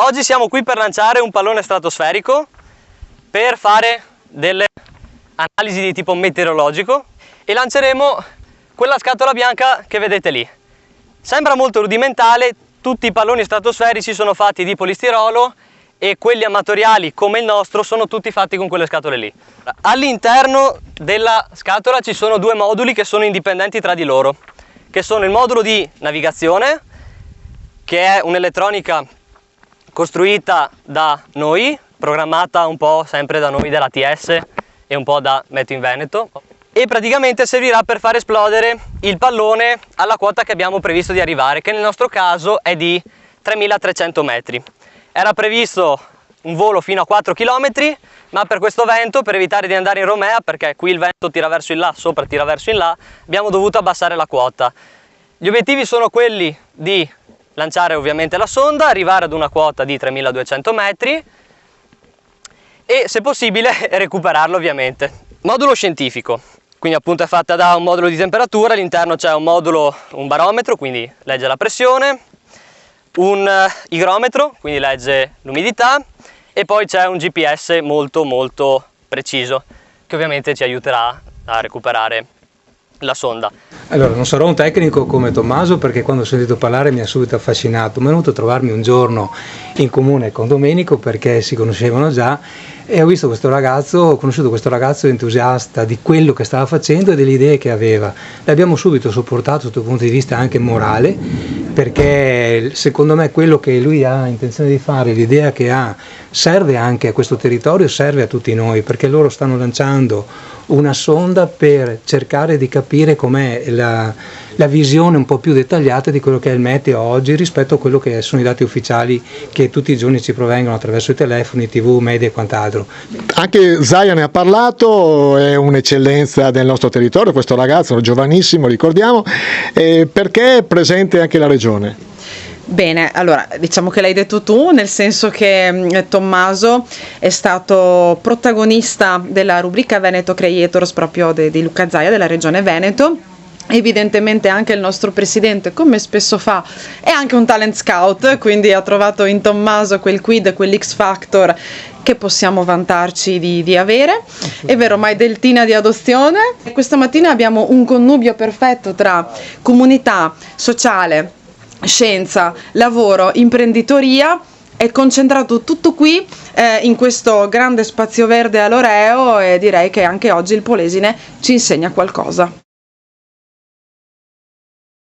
Oggi siamo qui per lanciare un pallone stratosferico per fare delle analisi di tipo meteorologico e lanceremo quella scatola bianca che vedete lì. Sembra molto rudimentale, tutti i palloni stratosferici sono fatti di polistirolo e quelli amatoriali come il nostro sono tutti fatti con quelle scatole lì. All'interno della scatola ci sono due moduli che sono indipendenti tra di loro, che sono il modulo di navigazione, che è un'elettronica costruita da noi, programmata un po' sempre da noi dell'ATS e un po' da Meteo in Veneto, e praticamente servirà per far esplodere il pallone alla quota che abbiamo previsto di arrivare, che nel nostro caso è di 3300 metri. Era previsto un volo fino a 4 km, ma per questo vento, per evitare di andare in Romea, perché qui il vento tira verso in là, sopra tira verso in là, abbiamo dovuto abbassare la quota. Gli obiettivi sono quelli di lanciare ovviamente la sonda, arrivare ad una quota di 3200 metri e se possibile recuperarlo ovviamente. Modulo scientifico, quindi appunto è fatta da un modulo di temperatura, all'interno c'è un barometro, quindi legge la pressione, un igrometro, quindi legge l'umidità, e poi c'è un GPS molto preciso che ovviamente ci aiuterà a recuperare la sonda. Allora, non sarò un tecnico come Tommaso, perché quando ho sentito parlare mi ha subito affascinato. Mi è venuto a trovarmi un giorno in comune con Domenico, perché si conoscevano già, e ho conosciuto questo ragazzo entusiasta di quello che stava facendo e delle idee che aveva. L'abbiamo subito supportato sotto il punto di vista anche morale, perché secondo me quello che lui ha intenzione di fare, l'idea che ha, serve anche a questo territorio, serve a tutti noi, perché loro stanno lanciando una sonda per cercare di capire com'è la visione un po' più dettagliata di quello che è il meteo oggi rispetto a quello che sono i dati ufficiali che tutti i giorni ci provengono attraverso i telefoni, TV, media e quant'altro. Anche Zaia ne ha parlato, è un'eccellenza del nostro territorio, questo ragazzo giovanissimo, ricordiamo, perché è presente anche la regione. Bene, allora diciamo che l'hai detto tu, nel senso che Tommaso è stato protagonista della rubrica Veneto Creators proprio di Luca Zaia della regione Veneto. Evidentemente anche il nostro presidente, come spesso fa, è anche un talent scout, quindi ha trovato in Tommaso quel quid, quell'X factor che possiamo vantarci di avere. È vero, ma è deltina di adozione. Questa mattina abbiamo un connubio perfetto tra comunità sociale, scienza, lavoro, imprenditoria. È concentrato tutto qui in questo grande spazio verde a Loreo, e direi che anche oggi il Polesine ci insegna qualcosa.